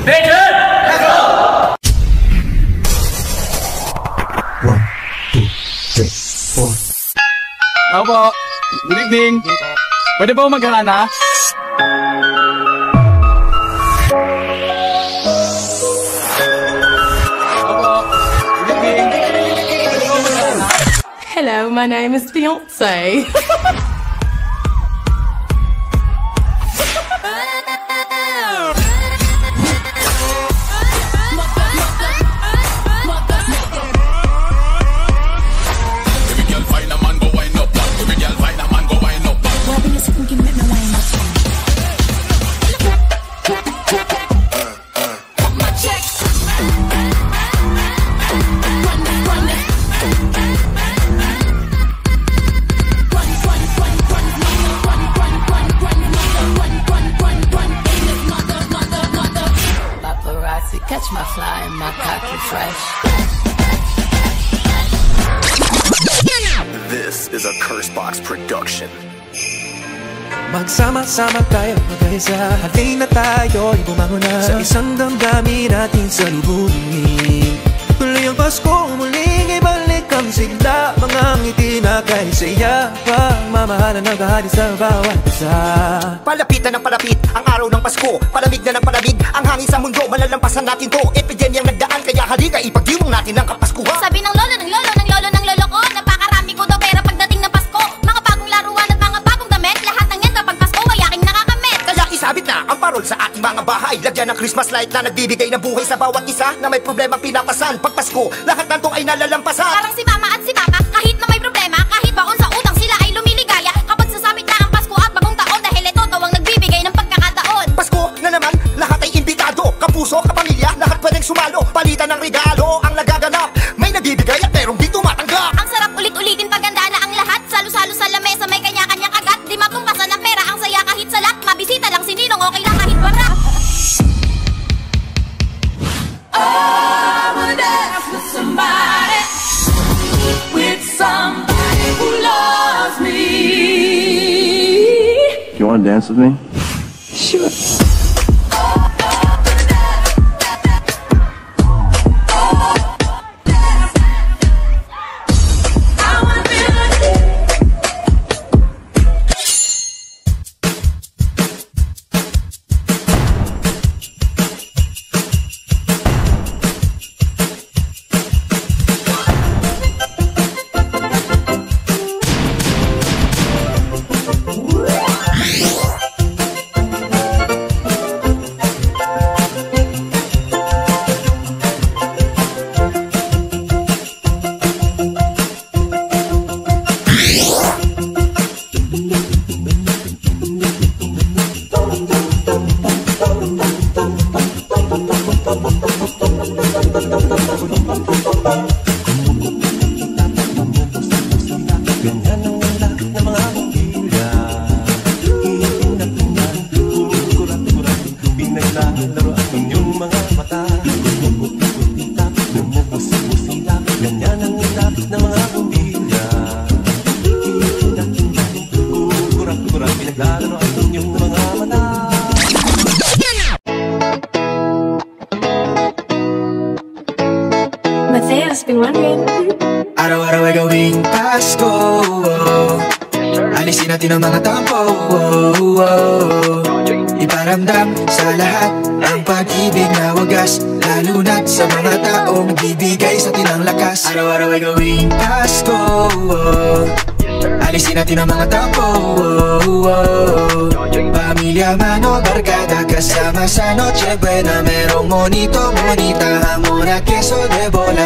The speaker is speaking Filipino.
Major! Let's go! 1, 2, 3, 4. Ako po. Good evening. Pwede ba umagaan ha? Hello, my name is Beyonce. Catch my fly and my cocky fresh. This is a Cursebox production. Magsama-sama tayo mag-isa. Halina tayo, ibumangon na sa isang damdamin nating salubungin. Tuloy ang Pasko, muling ibalik ang sigla. Mga ngiti na kay saya, pagmamahalan ng kahari sa bawat isa. Palapitan ng palapit ang araw ng Pasko. Palamig na ng palamig ang hangin sa mundo. Malalampasan natin to, epidemyang nagdaan. Kaya halika, ipagdiwang natin ang Kapaskuhan. Sabi ng lolo ng lolo ng lolo ng lolo ko, napakarami ko daw pera pagdating ng Pasko. Mga bagong laruan at mga bagong damit, lahat ng yan kapag Pasko ay aking nakakamit. Kaya isabit na ang parol sa ating mga bahay. Lagyan ng Christmas light na nagbibigay ng buhay sa bawat isa na may problemang pinapasan. Pag Pasko, lahat ng to ay nalalampasan. Parang si mama at si papa, kahit na may problema, kahit baon sa utang, sila ay lumiligaya kapag sasabit na ang Pasko at bagong taon. Dahil ito daw ang nagbibigay ng pagkakataon. Pasko na naman, lahat ay imbitado. Kapuso, kapamilya, lahat pwedeng sumalo. Palitan ng regalo ang nagaganap. May nagbibigay at merong di tumatanggap. Ang sarap ulit-ulitin paganda na ang lahat. Salo-salo sa lamesa, may kanya-kanyang kagat. Di matumpasan ng pera, ang saya kahit salat. Mabisita lang si Ninong, okay lang kahit wala. I wanna dance with somebody, who loves me. You wanna dance with me? Sure. Mateo's been wondering. Araw-araw ay gawing Pasko. Alisin natin ang mga tampo. Iparamdam sa lahat ang pag-ibig na wagas, lalo na't sa mga taong nagbibigay sa atin ng lakas. Araw-araw ay gawing Pasko. Alisin natin ang mga tampo. Pamilya man o barkada, kasama sa Noche Buena. Merong monito, monita, hamon at queso de bola.